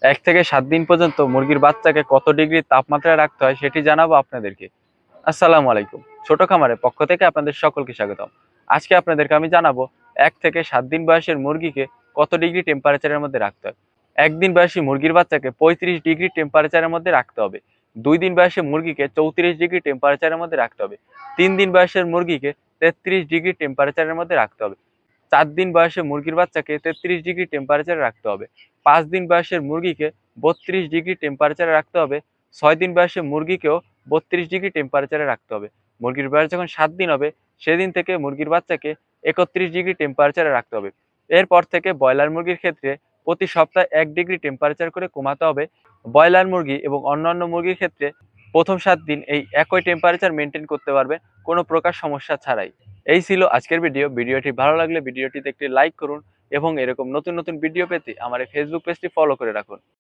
1 থেকে 7 দিন পর্যন্ত মুরগির বাচ্চাকে কত ডিগ্রি তাপমাত্রায় রাখতে হয় সেটি জানাবো আপনাদেরকে। আসসালামু আলাইকুম। ছোট খামারের পক্ষ থেকে আপনাদের সকলকে স্বাগতম। আজকে আপনাদেরকে আমি জানাবো 1 থেকে 7 দিন বয়সের মুরগিকে কত ডিগ্রি টেম্পারেচারের মধ্যে রাখতে হয়। 1 দিন বয়সী মুরগির বাচ্চাকে 35 ডিগ্রি টেম্পারেচারের মধ্যে রাখতে হবে। 2 দিন বয়সী মুরগিকে 34 ডিগ্রি টেম্পারেচারের মধ্যে রাখতে হবে। 3 দিন বয়সের মুরগিকে 33 ডিগ্রি টেম্পারেচারের মধ্যে রাখতে হবে। 4 দিন বয়সে মুরগির বাচ্চাকে 33 ডিগ্রি টেম্পারেচারে রাখতে হবে। 5 দিন বয়সের মুরগিকে 32 ডিগ্রি টেম্পারেচারে রাখতে হবে। 6 দিন বয়সের মুরগিকেও 32 ডিগ্রি টেম্পারেচারে রাখতে হবে। মুরগির বয়স যখন 7 দিন হবে সেদিন থেকে মুরগির বাচ্চাকে 31 ডিগ্রি টেম্পারেচারে রাখতে হবে। এরপর থেকে ব্রয়লার মুরগির ক্ষেত্রে প্রতি সপ্তাহে 1 ডিগ্রি টেম্পারেচার করে কমাতে হবে। ব্রয়লার মুরগি এবং অন্যান্য মুরগির ক্ষেত্রে প্রথম 7 দিন এই একই টেম্পারেচার মেনটেন করতে পারবে কোনো প্রকার সমস্যা ছাড়াই। এই ছিল আজকের ভিডিও। ভিডিওটি ভালো লাগলে ভিডিওটিতে একটি লাইক করুন এবং এরকম নতুন নতুন ভিডিও পেতে আমার এই ফেসবুক পেজটি ফলো করে রাখুন।